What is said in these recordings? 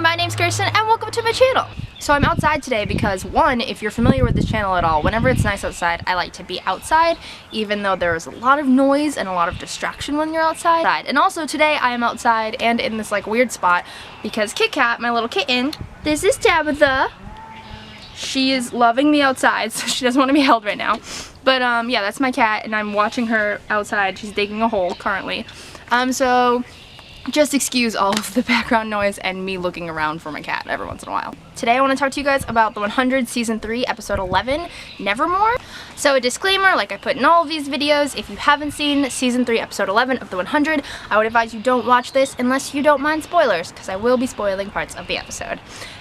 my name's Kirsten and welcome to my channel. So I'm outside today because, one, if you're familiar with this channel at all, whenever it's nice outside, I like to be outside, even though there's a lot of noise and a lot of distraction when you're outside. And also today I am outside and in this like weird spot because Kit Kat, my little kitten, this is Tabitha. She is loving me outside, so she doesn't want to be held right now. But yeah, that's my cat and I'm watching her outside. She's digging a hole currently. So just excuse all of the background noise and me looking around for my cat every once in a while. Today I want to talk to you guys about The 100 Season 3 Episode 11, Nevermore. So a disclaimer, like I put in all of these videos, if you haven't seen Season 3 Episode 11 of The 100, I would advise you don't watch this unless you don't mind spoilers, because I will be spoiling parts of the episode.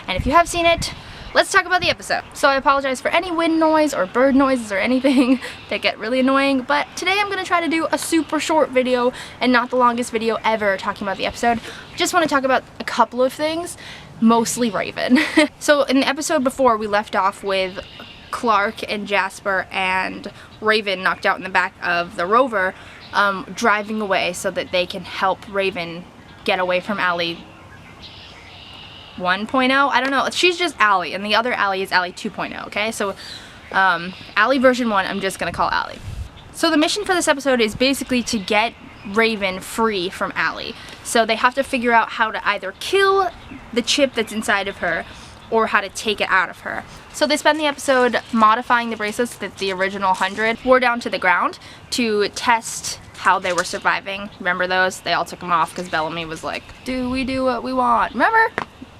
And if you have seen it, let's talk about the episode. So I apologize for any wind noise or bird noises or anything that get really annoying, but today I'm going to try to do a super short video and not the longest video ever talking about the episode. Just want to talk about a couple of things, mostly Raven. So in the episode before, we left off with Clark and Jasper and Raven knocked out in the back of the rover, driving away so that they can help Raven get away from Allie 1.0? I don't know. She's just Allie, and the other Allie is Allie 2.0, okay? So, Allie version 1, I'm just gonna call Allie. So the mission for this episode is basically to get Raven free from Allie. So they have to figure out how to either kill the chip that's inside of her, or how to take it out of her. So they spend the episode modifying the bracelets that the original 100 wore down to the ground to test how they were surviving. Remember those? They all took them off because Bellamy was like, do we do what we want? Remember?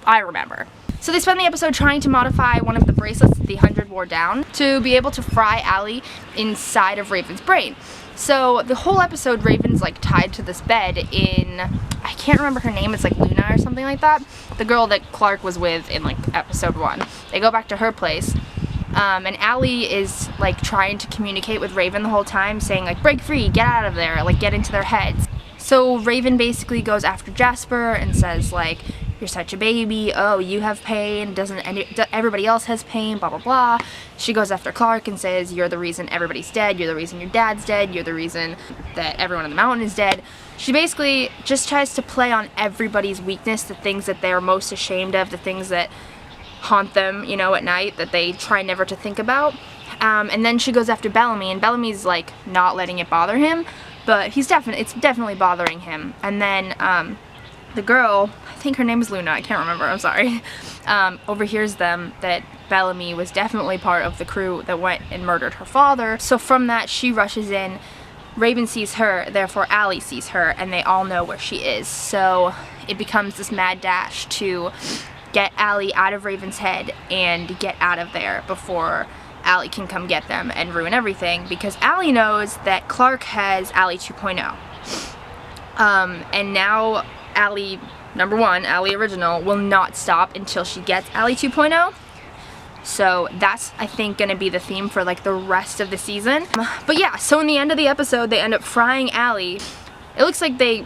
I remember. So they spend the episode trying to modify one of the bracelets that the 100 wore down to be able to fry Allie inside of Raven's brain. So the whole episode, Raven's like tied to this bed in, I can't remember her name, it's like Luna or something like that. The girl that Clark was with in like episode 1. They go back to her place. And Allie is like trying to communicate with Raven the whole time, saying like, break free, get out of there, like get into their heads. So Raven basically goes after Jasper and says like, you're such a baby, oh, you have pain, everybody else has pain, blah blah blah. She goes after Clark and says, you're the reason everybody's dead, you're the reason your dad's dead, you're the reason that everyone on the mountain is dead. She basically just tries to play on everybody's weakness, the things that they're most ashamed of, the things that haunt them, you know, at night, that they try never to think about. And then she goes after Bellamy, and Bellamy's like not letting it bother him, but it's definitely bothering him. And then the girl, I think her name is Luna, I can't remember, I'm sorry, overhears them that Bellamy was definitely part of the crew that went and murdered her father. So from that, she rushes in. Raven sees her, therefore Allie sees her, and they all know where she is. So it becomes this mad dash to get Allie out of Raven's head and get out of there before Allie can come get them and ruin everything, because Allie knows that Clark has Allie 2.0. And now Allie, number 1, Allie original, will not stop until she gets Allie 2.0. So that's, I think, gonna be the theme for like the rest of the season. But yeah, so in the end of the episode, they end up frying Allie. It looks like they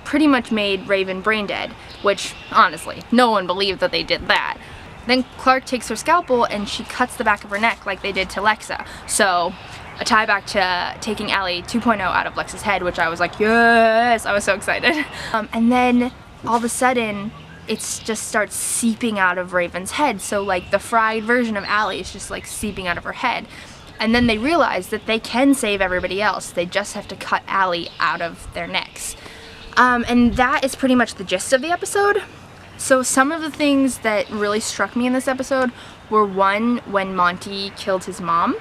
pretty much made Raven brain dead, which honestly, no one believed that they did that. Then Clark takes her scalpel and she cuts the back of her neck like they did to Lexa. So a tie back to taking Allie 2.0 out of Lexa's head, which I was like, yes, I was so excited. And then all of a sudden, it just starts seeping out of Raven's head. So like the fried version of Allie is just like seeping out of her head. And then they realize that they can save everybody else. They just have to cut Allie out of their necks. And that is pretty much the gist of the episode. So some of the things that really struck me in this episode were, one, when Monty killed his mom.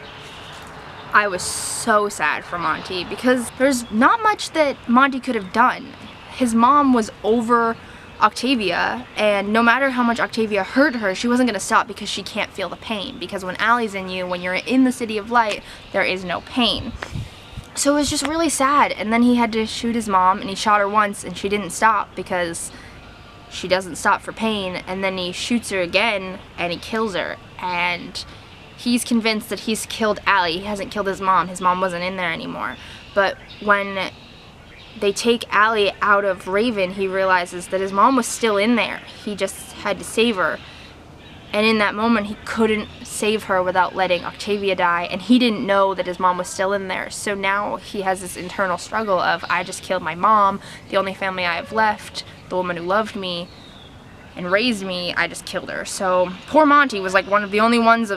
I was so sad for Monty because there's not much that Monty could have done. His mom was over Octavia, and no matter how much Octavia hurt her, she wasn't going to stop because she can't feel the pain. Because when Allie's in you, when you're in the City of Light, there is no pain. So it was just really sad. And then he had to shoot his mom, and he shot her once, and she didn't stop because she doesn't stop for pain. And then he shoots her again, and he kills her. And he's convinced that he's killed Allie. He hasn't killed his mom. His mom wasn't in there anymore. But when they take Allie out of Raven, he realizes that his mom was still in there. He just had to save her. And in that moment, he couldn't save her without letting Octavia die, and he didn't know that his mom was still in there. So now he has this internal struggle of, I just killed my mom, the only family I have left, the woman who loved me, and raised me, I just killed her. So poor Monty was like one of the only ones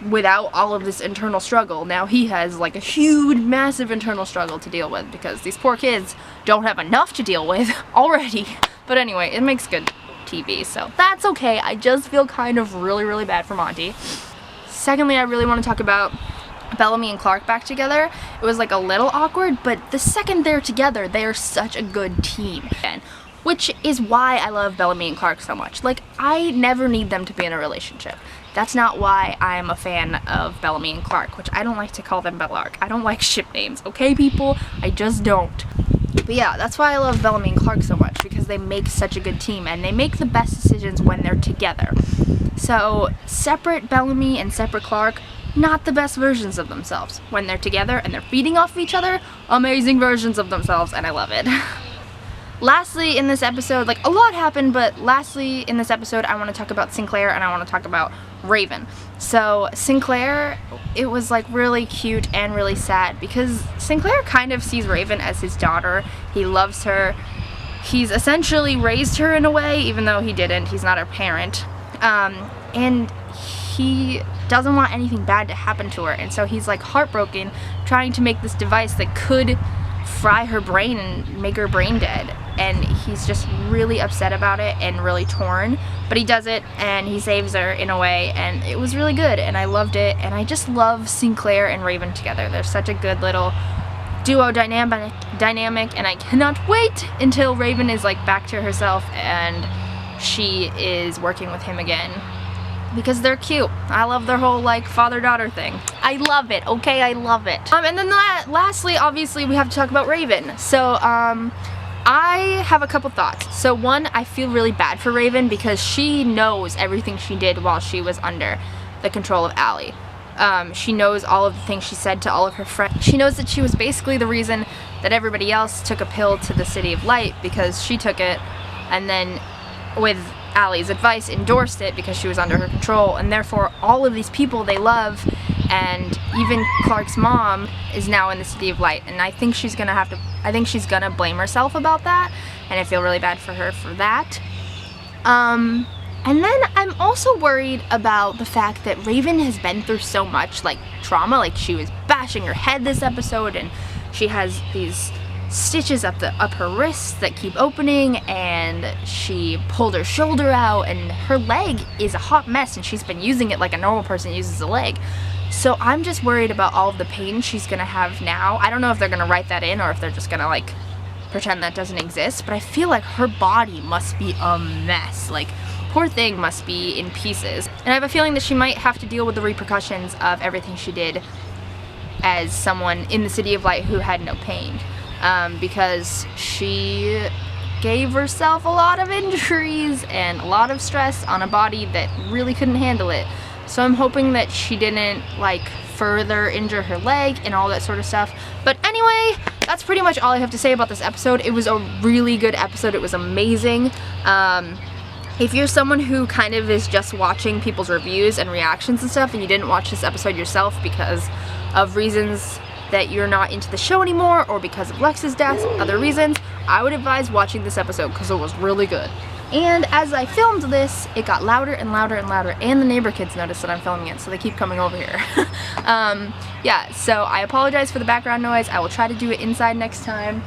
without all of this internal struggle. Now he has like a huge, massive internal struggle to deal with because these poor kids don't have enough to deal with already. But anyway, it makes good TV, so that's okay. I just feel kind of really, really bad for Monty. Secondly, I really want to talk about Bellamy and Clark back together. It was like a little awkward, but the second they're together, they are such a good team. Which is why I love Bellamy and Clark so much. Like, I never need them to be in a relationship. That's not why I'm a fan of Bellamy and Clark, which I don't like to call them Bellark. I don't like ship names, okay people? I just don't. But yeah, that's why I love Bellamy and Clark so much, because they make such a good team, and they make the best decisions when they're together. So, separate Bellamy and separate Clark, not the best versions of themselves. When they're together and they're feeding off of each other, amazing versions of themselves, and I love it. Lastly, in this episode, like, a lot happened, but lastly in this episode, I want to talk about Sinclair and I want to talk about Raven. So, Sinclair, it was like really cute and really sad because Sinclair kind of sees Raven as his daughter. He loves her. He's essentially raised her in a way, even though he didn't. He's not her parent. And he doesn't want anything bad to happen to her, and so he's like heartbroken trying to make this device that could fry her brain and make her brain dead, and he's just really upset about it and really torn, but he does it and he saves her in a way, and it was really good and I loved it. And I just love Sinclair and Raven together. They're such a good little duo dynamic, and I cannot wait until Raven is like back to herself and she is working with him again, because they're cute. I love their whole like father-daughter thing. I love it, okay? I love it. And then lastly, obviously, we have to talk about Raven. So, I have a couple thoughts. So one, I feel really bad for Raven because she knows everything she did while she was under the control of Allie. She knows all of the things she said to all of her friends. She knows that she was basically the reason that everybody else took a pill to the City of Light, because she took it and then with Allie's advice endorsed it because she was under her control, and therefore all of these people they love, and even Clark's mom is now in the City of Light, and I think she's gonna blame herself about that, and I feel really bad for her for that. And then I'm also worried about the fact that Raven has been through so much like trauma. Like, she was bashing her head this episode, and she has these stitches up her wrists that keep opening, and she pulled her shoulder out, and her leg is a hot mess, and she's been using it like a normal person uses a leg. So I'm just worried about all of the pain she's gonna have now. I don't know if they're gonna write that in or if they're just gonna like pretend that doesn't exist, but I feel like her body must be a mess. Like, poor thing must be in pieces. And I have a feeling that she might have to deal with the repercussions of everything she did as someone in the City of Light who had no pain. Because she gave herself a lot of injuries and a lot of stress on a body that really couldn't handle it. So I'm hoping that she didn't like further injure her leg and all that sort of stuff. But anyway, that's pretty much all I have to say about this episode. It was a really good episode. It was amazing. If you're someone who kind of is just watching people's reviews and reactions and stuff, and you didn't watch this episode yourself because of reasons that you're not into the show anymore, or because of Lex's death, other reasons, I would advise watching this episode because it was really good. And as I filmed this, it got louder and louder and louder, and the neighbor kids noticed that I'm filming it, so they keep coming over here. Yeah, so I apologize for the background noise. I will try to do it inside next time.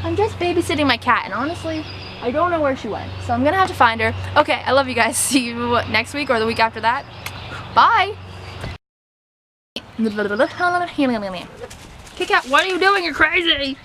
I'm just babysitting my cat, and honestly, I don't know where she went, so I'm gonna have to find her. Okay, I love you guys. See you next week or the week after that. Bye! Kit Kat, what are you doing? You're crazy!